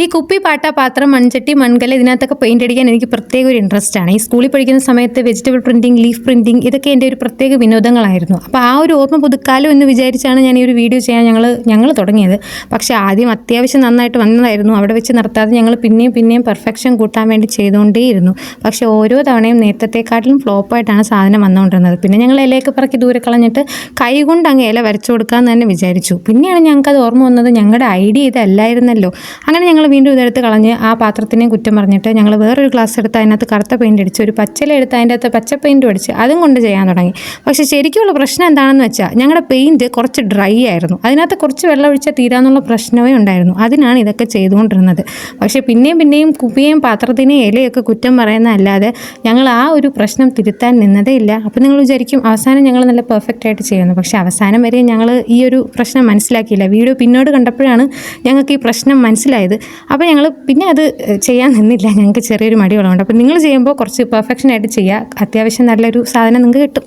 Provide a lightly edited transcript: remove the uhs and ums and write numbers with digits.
ഈ കുപ്പി, പാട്ട, പാത്രം, മൺചട്ടി, മൺകല ഇതിനകത്തൊക്കെ പെയിൻ്റ് അടിക്കാൻ എനിക്ക് പ്രത്യേക ഒരു ഇൻട്രസ്റ്റ് ആണ്. ഈ സ്കൂളിൽ പഠിക്കുന്ന സമയത്ത് വെജിറ്റബിൾ പ്രിൻറ്റിങ്, ലീഫ് പ്രിൻറ്റിങ് ഇതൊക്കെ എൻ്റെ ഒരു പ്രത്യേക വിനോദങ്ങളായിരുന്നു. അപ്പോൾ ആ ഒരു ഓർമ്മ പുതുക്കാലം എന്ന് വിചാരിച്ചാണ് ഞാൻ ഈ ഒരു വീഡിയോ ചെയ്യാൻ ഞങ്ങൾ തുടങ്ങിയത്. പക്ഷേ ആദ്യം അത്യാവശ്യം നന്നായിട്ട് വന്നതായിരുന്നു. അവിടെ വെച്ച് നിർത്താതെ ഞങ്ങൾ പിന്നെയും പെർഫെക്ഷൻ കൂട്ടാൻ വേണ്ടി ചെയ്തുകൊണ്ടേയിരുന്നു. പക്ഷേ ഓരോ തവണയും നേരത്തെക്കാട്ടിലും ഫ്ലോപ്പായിട്ടാണ് സാധനം വന്നുകൊണ്ടിരുന്നത്. പിന്നെ ഞങ്ങൾ ഇലയൊക്കെ പറക്കി ദൂരെ കളഞ്ഞിട്ട് കൈകൊണ്ട് അങ്ങ് ഇല വരച്ചു കൊടുക്കാമെന്ന് തന്നെ വിചാരിച്ചു. പിന്നെയാണ് ഞങ്ങൾക്കത് ഓർമ്മ വന്നത്, ഞങ്ങളുടെ ഐഡിയ ഇതല്ലായിരുന്നല്ലോ. അങ്ങനെ ഞങ്ങൾ വീണ്ടും ഇതെടുത്ത് കളഞ്ഞ് ആ പാത്രത്തിനെയും കുറ്റം പറഞ്ഞിട്ട് ഞങ്ങൾ വേറൊരു ഗ്ലാസ് എടുത്ത് അതിനകത്ത് കറുത്ത പെയിൻ്റ് അടിച്ച് ഒരു പച്ചില എടുത്ത് അതിൻ്റെ അകത്ത് പച്ച പെയിൻറ്റും അടിച്ച് അതും കൊണ്ട് ചെയ്യാൻ തുടങ്ങി. പക്ഷേ ശരിക്കുള്ള പ്രശ്നം എന്താണെന്ന് വെച്ചാൽ ഞങ്ങളുടെ പെയിൻറ്റ് കുറച്ച് ഡ്രൈ ആയിരുന്നു. അതിനകത്ത് കുറച്ച് വെള്ളം ഒഴിച്ചാൽ തീരാന്നുള്ള പ്രശ്നമേ ഉണ്ടായിരുന്നു. അതിനാണ് ഇതൊക്കെ ചെയ്തുകൊണ്ടിരുന്നത്. പക്ഷേ പിന്നെയും കുപ്പിയെയും പാത്രത്തിനെയും ഇലയൊക്കെ കുറ്റം പറയുന്നതല്ലാതെ ഞങ്ങൾ ആ ഒരു പ്രശ്നം തിരുത്താൻ നിന്നതേ ഇല്ല. അപ്പോൾ നിങ്ങൾ വിചാരിക്കും അവസാനം ഞങ്ങൾ നല്ല പെർഫെക്റ്റ് ആയിട്ട് ചെയ്യുന്നു. പക്ഷേ അവസാനം വരെ ഞങ്ങൾ ഈ ഒരു പ്രശ്നം മനസ്സിലാക്കിയില്ല. വീഡിയോ പിന്നോട് കണ്ടപ്പോഴാണ് ഞങ്ങൾക്ക് ഈ പ്രശ്നം മനസ്സിലായത്. അപ്പോൾ ഞങ്ങൾ പിന്നെ അത് ചെയ്യാൻ നിന്നില്ല. ഞങ്ങൾക്ക് ചെറിയൊരു മടിയുള്ളതുകൊണ്ട്. അപ്പോൾ നിങ്ങൾ ചെയ്യുമ്പോൾ കുറച്ച് പെർഫെക്ഷനായിട്ട് ചെയ്യുക. അത്യാവശ്യം നല്ലൊരു സാധനം നിങ്ങൾക്ക് കിട്ടും.